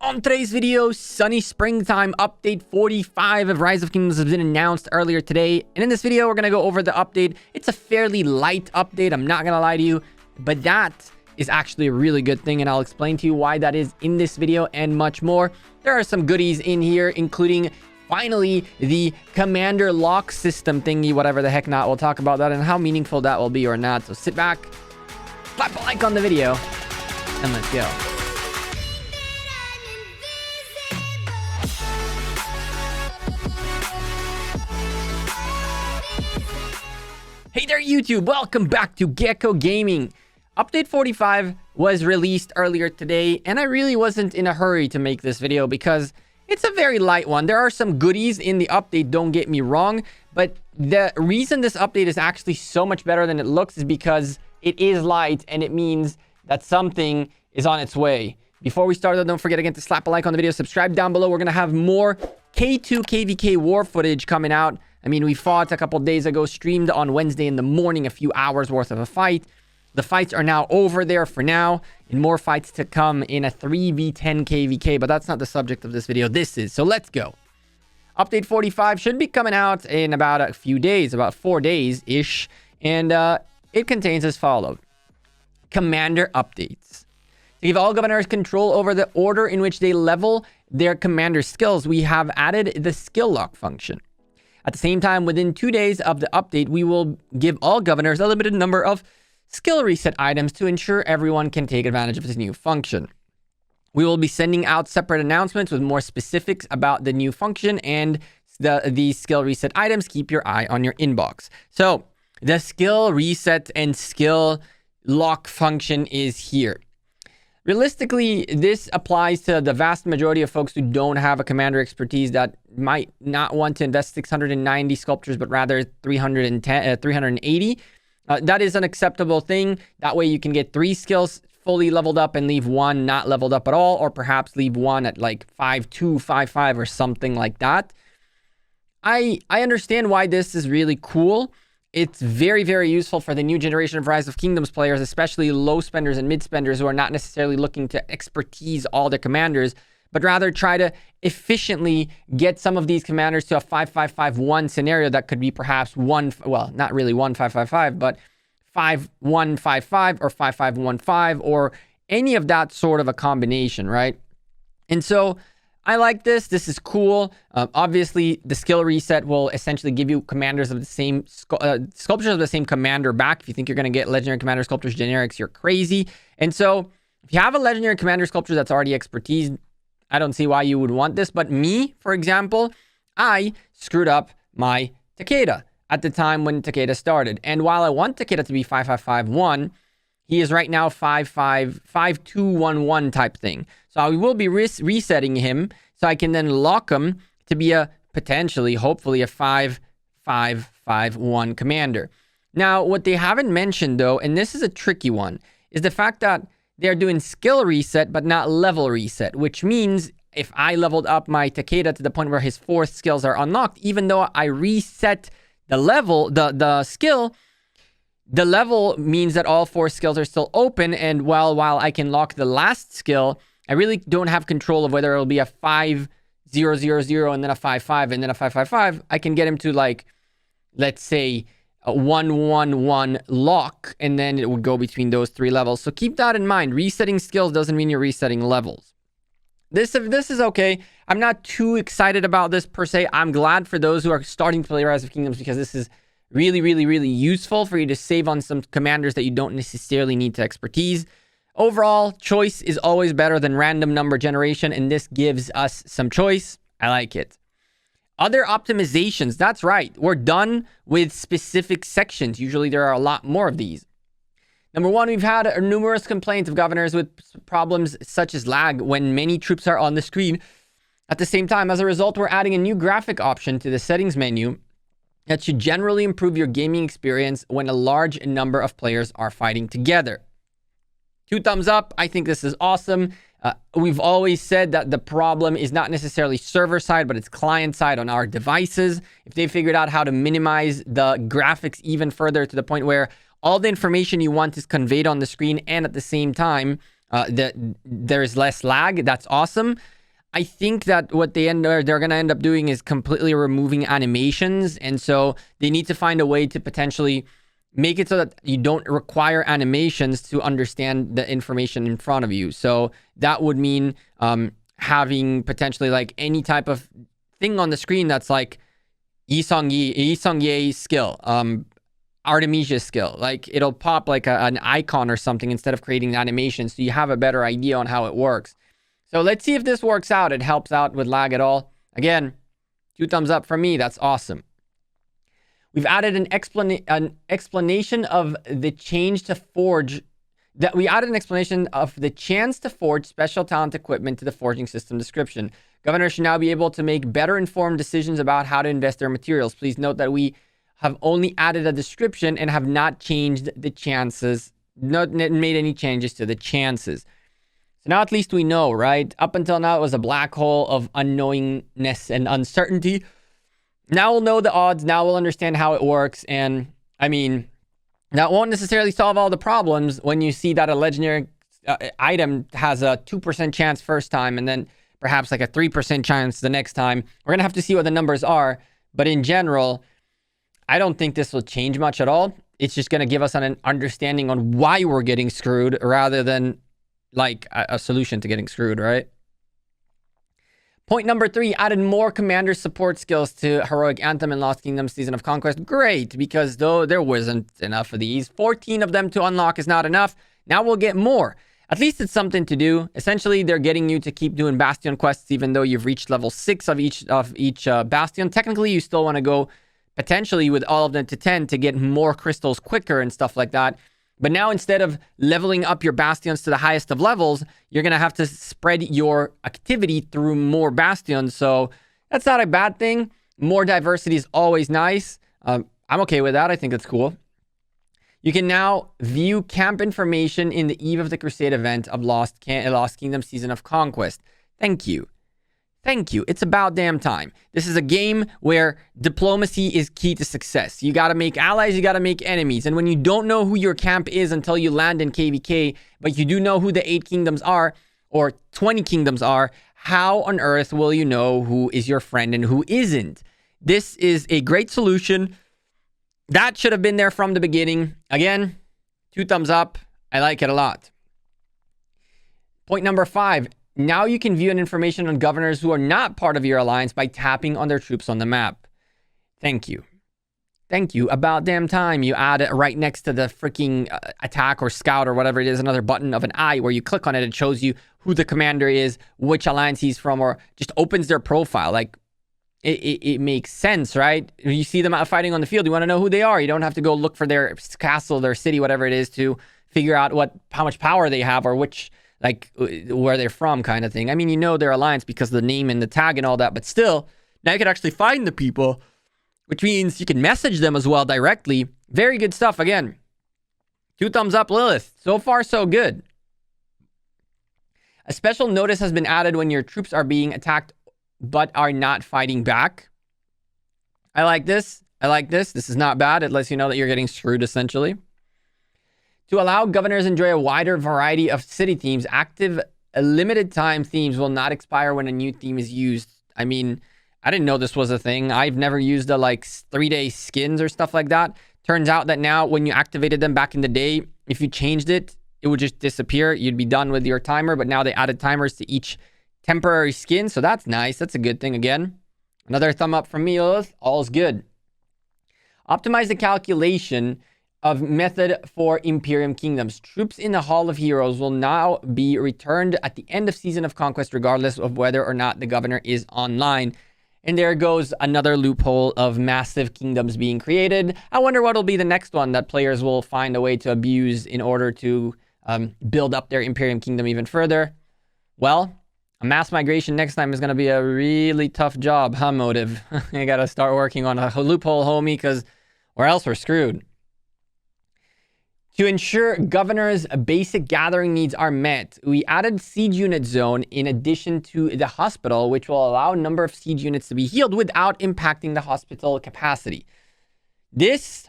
On today's video, sunny springtime update 45 of Rise of Kingdoms has been announced earlier today. And in this video, we're going to go over the update. It's a fairly light update, I'm not going to lie to you. But that is actually a really good thing, and I'll explain to you why that is in this video and much more. There are some goodies in here, including finally the commander lock system thingy, whatever the heck not. We'll talk about that and how meaningful that will be or not. So sit back, slap a like on the video, and let's go. Hey there, YouTube. Welcome back to Gekko Gaming. Update 45 was released earlier today, and I really wasn't in a hurry to make this video because it's a very light one. There are some goodies in the update, don't get me wrong, but the reason this update is actually so much better than it looks is because it is light, and it means that something is on its way. Before we start, though, don't forget again to slap a like on the video, subscribe down below. We're going to have more K2 KVK war footage coming out. I mean, we fought a couple days ago, streamed on Wednesday in the morning, a few hours worth of a fight. The fights are now over there for now, and more fights to come in a 3v10 KVK, but that's not the subject of this video. This is, so let's go. Update 45 should be coming out in about a few days, about 4 days-ish, and it contains as follows. Commander updates. To give all governors control over the order in which they level their commander skills, we have added the skill lock function. At the same time, within 2 days of the update, we will give all governors a limited number of skill reset items to ensure everyone can take advantage of this new function. We will be sending out separate announcements with more specifics about the new function and the skill reset items. Keep your eye on your inbox. So the skill reset and skill lock function is here. Realistically, this applies to the vast majority of folks who don't have a commander expertise that might not want to invest 690 sculptures, but rather 380. That is an acceptable thing. That way you can get 3 skills fully leveled up and leave 1 not leveled up at all, or perhaps leave 1 at like 5.2, 5.5 or something like that. I understand why this is really cool. It's very, very useful for the new generation of Rise of Kingdoms players, especially low spenders and mid spenders who are not necessarily looking to expertise all their commanders, but rather try to efficiently get some of these commanders to a 5.5.5.1 scenario that could be perhaps not really 1.5.5.5, but 5.1.5.5 or 5.5.1.5 or any of that sort of a combination, right? And so I like this. This is cool. Obviously, the skill reset will essentially give you commanders of the same sculptures of the same commander back. If you think you're going to get legendary commander sculptures generics, you're crazy. And so if you have a legendary commander sculpture that's already expertise, I don't see why you would want this. But me, for example, I screwed up my Takeda at the time when Takeda started. And while I want Takeda to be 5.5.5.1, he is right now 5.2.1.1 type thing. So I will be resetting him so I can then lock him to be a potentially, hopefully, a 5.5.5.1 commander. Now, what they haven't mentioned, though, and this is a tricky one, is the fact that they're doing skill reset but not level reset, which means if I leveled up my Takeda to the point where his 4th skills are unlocked, even though I reset the level, the skill, the level means that all 4 skills are still open, and while I can lock the last skill, I really don't have control of whether it'll be a 5.0.0.0 and then a 5.5 and then a 5.5.5. I can get him to, like, let's say a 1.1.1 lock, and then it would go between those 3 levels. So keep that in mind. Resetting skills doesn't mean you're resetting levels. This is okay. I'm not too excited about this per se. I'm glad for those who are starting to play Rise of Kingdoms because this is really, really, really useful for you to save on some commanders that you don't necessarily need to expertise. Overall, choice is always better than random number generation, and this gives us some choice. I like it. Other optimizations. That's right. We're done with specific sections. Usually there are a lot more of these. Number 1, we've had numerous complaints of governors with problems such as lag when many troops are on the screen at the same time. As a result, we're adding a new graphic option to the settings menu that should generally improve your gaming experience when a large number of players are fighting together. 2 thumbs up. I think this is awesome. We've always said that the problem is not necessarily server side, but it's client side on our devices. If they figured out how to minimize the graphics even further to the point where all the information you want is conveyed on the screen, and at the same time, there's less lag. That's awesome. I think that what they're going to end up doing is completely removing animations. And so they need to find a way to potentially make it so that you don't require animations to understand the information in front of you. So that would mean having potentially like any type of thing on the screen that's like Yi Ye's skill, Artemisia's skill. Like it'll pop like an icon or something instead of creating the animation, so you have a better idea on how it works. So let's see if this works out. It helps out with lag at all. Again, 2 thumbs up from me. That's awesome. We've added an explanation of the change to forge. We added an explanation of the chance to forge special talent equipment to the forging system description. Governors should now be able to make better informed decisions about how to invest their materials. Please note that we have only added a description and have not changed the chances, not made any changes to the chances. So now at least we know, right? Up until now, it was a black hole of unknowingness and uncertainty. Now we'll know the odds. Now we'll understand how it works. And I mean, that won't necessarily solve all the problems when you see that a legendary item has a 2% chance first time and then perhaps like a 3% chance the next time. We're going to have to see what the numbers are. But in general, I don't think this will change much at all. It's just going to give us an understanding on why we're getting screwed rather than like a solution to getting screwed, right? Point number 3, added more commander support skills to Heroic Anthem and Lost Kingdom Season of Conquest. Great, because though there wasn't enough of these. 14 of them to unlock is not enough. Now we'll get more. At least it's something to do. Essentially, they're getting you to keep doing Bastion quests even though you've reached level 6 of each Bastion. Technically, you still want to go potentially with all of them to 10 to get more crystals quicker and stuff like that. But now instead of leveling up your bastions to the highest of levels, you're going to have to spread your activity through more bastions. So that's not a bad thing. More diversity is always nice. I'm okay with that. I think it's cool. You can now view camp information in the Eve of the Crusade event of Lost Kingdom Season of Conquest. Thank you. Thank you. It's about damn time. This is a game where diplomacy is key to success. You got to make allies, you got to make enemies. And when you don't know who your camp is until you land in KVK, but you do know who the 8 kingdoms are, or 20 kingdoms are, how on earth will you know who is your friend and who isn't? This is a great solution. That should have been there from the beginning. Again, 2 thumbs up. I like it a lot. Point number 5. Now you can view information on governors who are not part of your alliance by tapping on their troops on the map. Thank you. Thank you. About damn time you add it right next to the freaking attack or scout or whatever it is, another button of an eye where you click on it, it shows you who the commander is, which alliance he's from, or just opens their profile. Like, it makes sense, right? You see them out fighting on the field, you want to know who they are. You don't have to go look for their castle, their city, whatever it is, to figure out how much power they have or which... like where they're from kind of thing. I mean, you know their alliance because of the name and the tag and all that, but still, now you can actually find the people, which means you can message them as well directly. Very good stuff. Again, 2 thumbs up, Lilith. So far, so good. A special notice has been added when your troops are being attacked but are not fighting back. I like this. I like this. This is not bad. It lets you know that you're getting screwed, essentially. To allow governors enjoy a wider variety of city themes, active limited time themes will not expire when a new theme is used. I mean, I didn't know this was a thing. I've never used the like 3-day skins or stuff like that. Turns out that now when you activated them back in the day, if you changed it, it would just disappear. You'd be done with your timer, but now they added timers to each temporary skin. So that's nice. That's a good thing again. Another thumb up from me, Lilith. All's good. Optimize the calculation of method for Imperium Kingdoms. Troops in the Hall of Heroes will now be returned at the end of Season of Conquest, regardless of whether or not the governor is online. And there goes another loophole of massive kingdoms being created. I wonder what will be the next one that players will find a way to abuse in order to build up their Imperium Kingdom even further. Well, a mass migration next time is going to be a really tough job, huh, Motive? I got to start working on a loophole, homie, or else we're screwed. To ensure governors' basic gathering needs are met, we added Siege Unit Zone in addition to the hospital, which will allow a number of siege units to be healed without impacting the hospital capacity. This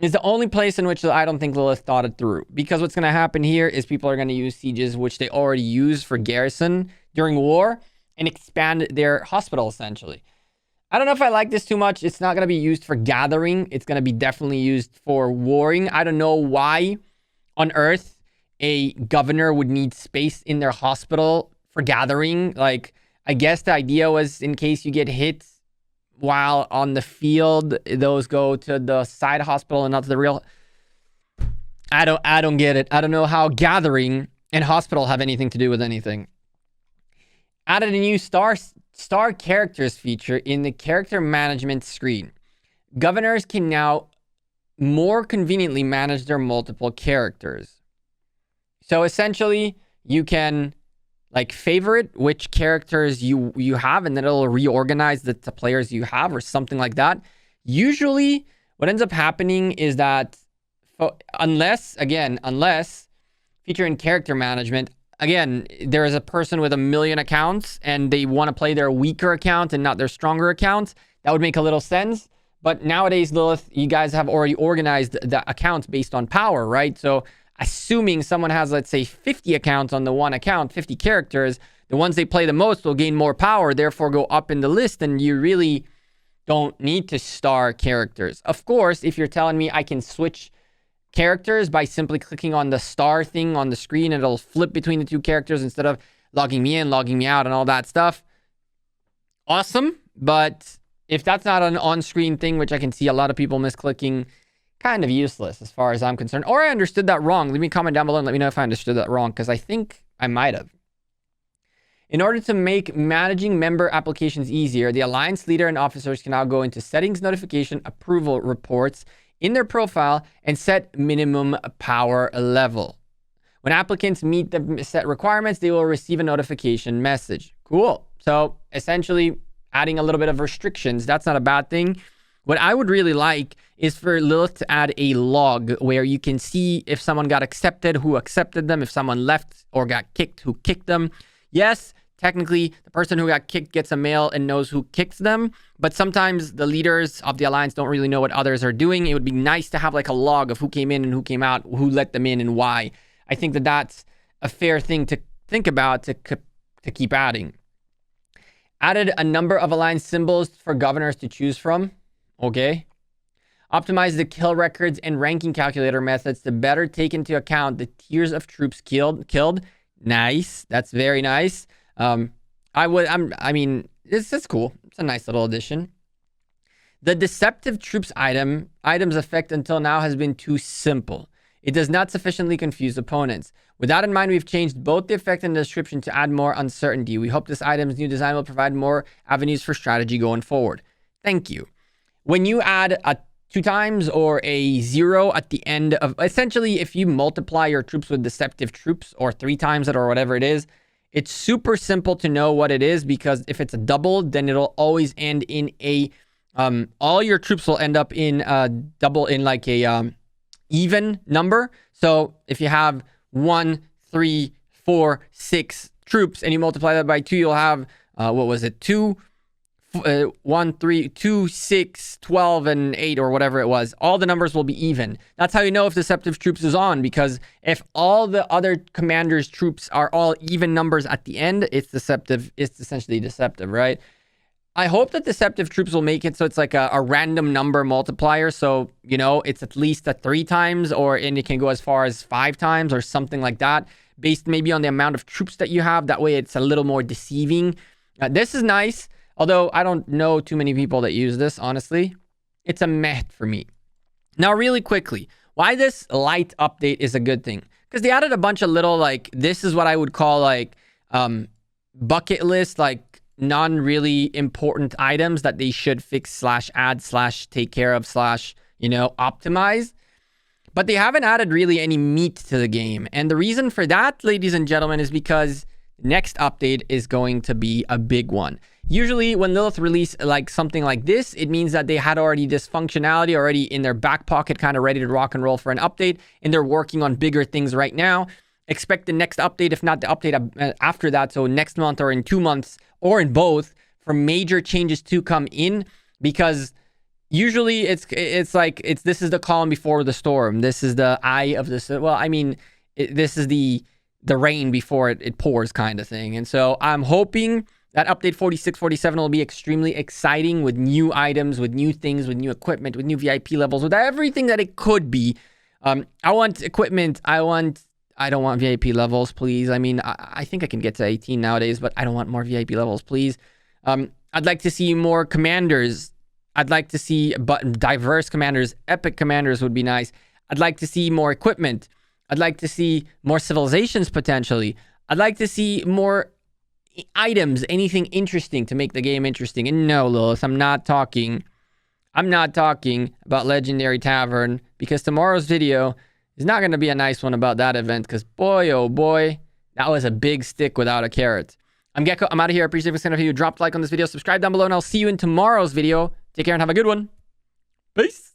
is the only place in which I don't think Lilith thought it through. Because what's going to happen here is people are going to use sieges, which they already use for garrison during war, and expand their hospital, essentially. I don't know if I like this too much. It's not going to be used for gathering. It's going to be definitely used for warring. I don't know why on Earth a governor would need space in their hospital for gathering. Like, I guess the idea was in case you get hit while on the field, those go to the side hospital and not to the real. I don't get it. I don't know how gathering and hospital have anything to do with anything. Added a new star characters feature in the character management screen. Governors can now more conveniently manage their multiple characters. So essentially, you can like favorite which characters you have, and then it'll reorganize the players you have or something like that. Usually, what ends up happening is that unless feature in character management, again, there is a person with 1 million accounts and they want to play their weaker account and not their stronger account. That would make a little sense. But nowadays, Lilith, you guys have already organized the accounts based on power, right? So assuming someone has, let's say, 50 accounts on the one account, 50 characters, the ones they play the most will gain more power, therefore go up in the list, and you really don't need to star characters. Of course, if you're telling me I can switch characters by simply clicking on the star thing on the screen, it'll flip between the two characters instead of logging me in, logging me out, and all that stuff. Awesome. But if that's not an on-screen thing, which I can see a lot of people misclicking, kind of useless as far as I'm concerned. Or I understood that wrong. Leave me a comment down below and let me know if I understood that wrong, because I think I might have. In order to make managing member applications easier, the Alliance leader and officers can now go into settings, notification, approval reports in their profile and set minimum power level. When applicants meet the set requirements, they will receive a notification message. Cool. So essentially adding a little bit of restrictions. That's not a bad thing. What I would really like is for Lilith to add a log where you can see if someone got accepted, who accepted them, if someone left or got kicked, who kicked them. Yes, technically, the person who got kicked gets a mail and knows who kicks them, but sometimes the leaders of the Alliance don't really know what others are doing. It would be nice to have like a log of who came in and who came out, who let them in and why. I think that that's a fair thing to think about to keep adding. Added a number of Alliance symbols for governors to choose from. Okay. Optimize the kill records and ranking calculator methods to better take into account the tiers of troops killed. Nice. That's very nice. I mean, it's cool. It's a nice little addition. The Deceptive Troops item's effect until now has been too simple. It does not sufficiently confuse opponents. With that in mind, we've changed both the effect and the description to add more uncertainty. We hope this item's new design will provide more avenues for strategy going forward. Thank you. When you add a 2 times or a 0 at the end of, essentially, if you multiply your troops with Deceptive Troops or 3 times it or whatever it is, it's super simple to know what it is, because if it's a double, then it'll always end in a, all your troops will end up in double, in like a even number. So if you have 1, 3, 4, 6 troops and you multiply that by 2, you'll have, what was it? 2, 1, 3, 2, 6, 12, and 8, or whatever it was. All the numbers will be even. That's how you know if Deceptive Troops is on, because if all the other commanders' troops are all even numbers at the end, it's deceptive. It's essentially deceptive, right? I hope that Deceptive Troops will make it so it's like a random number multiplier. So, you know, it's at least a 3 times, and it can go as far as 5 times or something like that, based maybe on the amount of troops that you have. That way it's a little more deceiving. This is nice. Although I don't know too many people that use this, honestly. It's a meh for me. Now, really quickly, why this light update is a good thing. Because they added a bunch of little, like, this is what I would call, like, bucket list, like, non-really important items that they should fix / add / take care of / you know, optimize. But they haven't added really any meat to the game. And the reason for that, ladies and gentlemen, is because next update is going to be a big one. Usually when Lilith release like something like this, it means that they had already this functionality already in their back pocket, kind of ready to rock and roll for an update, and they're working on bigger things right now. Expect the next update, if not the update after that, so next month or in 2 months or in both, for major changes to come in, because Usually it's like this is the calm before the storm. This is the eye of the, well, I mean, this is the rain before it pours kind of thing. And so I'm hoping that update 46, 47 will be extremely exciting with new items, with new things, with new equipment, with new VIP levels, with everything that it could be. I want equipment. I don't want VIP levels, please. I mean, I think I can get to 18 nowadays, but I don't want more VIP levels, please. I'd like to see more commanders. I'd like to see diverse commanders. Epic commanders would be nice. I'd like to see more equipment. I'd like to see more civilizations potentially. I'd like to see more items, anything interesting to make the game interesting. And no, Lilith, I'm not talking about Legendary Tavern, because tomorrow's video is not going to be a nice one about that event, because boy, oh boy, that was a big stick without a carrot. I'm Gekko. I'm out of here. I appreciate if you dropped a like on this video, subscribe down below, and I'll see you in tomorrow's video. Take care and have a good one. Peace.